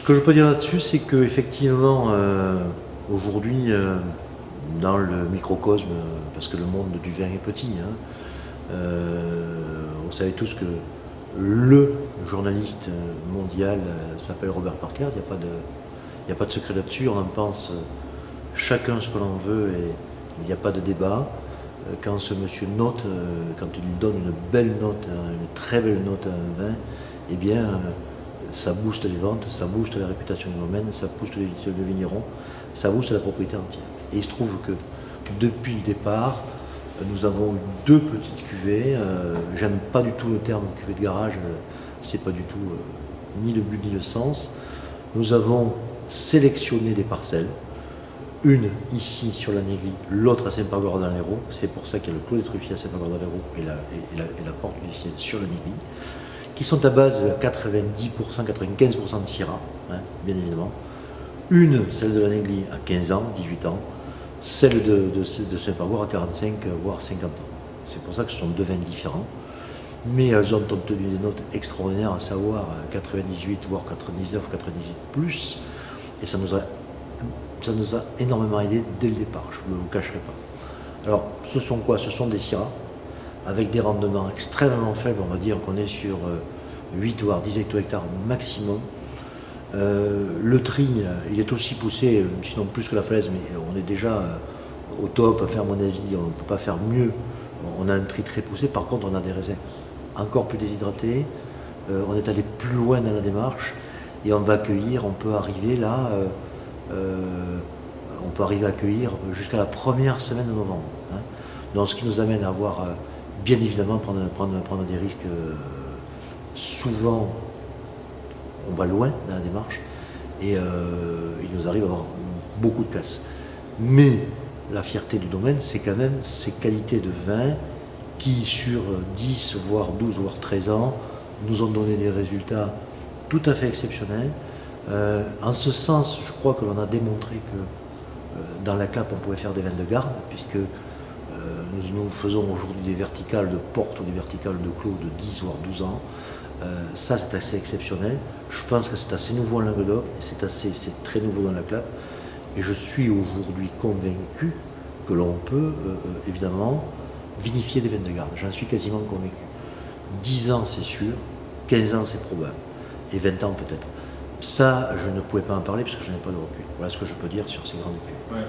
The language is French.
Ce que je peux dire là-dessus, c'est qu'effectivement, aujourd'hui, dans le microcosme, parce que le monde du vin est petit, hein, vous savez tous que le journaliste mondial s'appelle Robert Parker, il n'y a pas de secret là-dessus, on en pense chacun ce que l'on veut et il n'y a pas de débat. Quand ce monsieur note, quand il donne une belle note, une très belle note à un vin, eh bien, ça booste les ventes, ça booste la réputation du domaine, ça booste le vigneron, ça booste la propriété entière. Et il se trouve que depuis le départ, nous avons eu deux petites cuvées. J'aime pas du tout le terme cuvée de garage, c'est pas du tout ni le but ni le sens. Nous avons sélectionné des parcelles, une ici sur la Néglie, l'autre à Saint-Pargoire dans l'Hérault. C'est pour ça qu'il y a le Clos des Truffiers à Saint-Pargoire dans l'Hérault et la Porte du Ciel sur la Néglie, qui sont à base de 90%, 95% de Syrah, hein, bien évidemment. Une, celle de la Néglie, à 15 ans, 18 ans, celle de Saint-Pargoire à 45, voire 50 ans. C'est pour ça que ce sont deux vins différents, mais elles ont obtenu des notes extraordinaires, à savoir 98, voire 99, 98 plus, et ça nous a énormément aidé dès le départ, je ne vous cacherai pas. Alors, ce sont quoi? Ce sont des Syrah, avec des rendements extrêmement faibles, on va dire qu'on est sur 8 voire 10 hecto-hectares maximum. Le tri, il est aussi poussé, sinon plus que la falaise, mais on est déjà au top. Enfin, à mon avis, on ne peut pas faire mieux. On a un tri très poussé, par contre on a des raisins encore plus déshydratés, on est allé plus loin dans la démarche, et on va accueillir, on peut arriver là, on peut arriver à accueillir jusqu'à la première semaine de novembre. Hein. Donc ce qui nous amène à avoir, bien évidemment, prendre des risques. Souvent, on va loin dans la démarche, et il nous arrive à avoir beaucoup de casse. Mais la fierté du domaine, c'est quand même ces qualités de vin qui, sur 10, voire 12, voire 13 ans, nous ont donné des résultats tout à fait exceptionnels. En ce sens, je crois que l'on a démontré que dans la clap, on pouvait faire des vins de garde, puisque nous faisons aujourd'hui des verticales de porte ou des verticales de clos de 10 voire 12 ans. Ça, c'est assez exceptionnel. Je pense que c'est assez nouveau en Languedoc, et c'est très nouveau dans la clap. Et je suis aujourd'hui convaincu que l'on peut évidemment vinifier des vins de garde. J'en suis quasiment convaincu. 10 ans, c'est sûr, 15 ans, c'est probable, et 20 ans peut-être. Ça, je ne pouvais pas en parler parce que je n'ai pas de recul. Voilà ce que je peux dire sur ces grandes cuves. Ouais.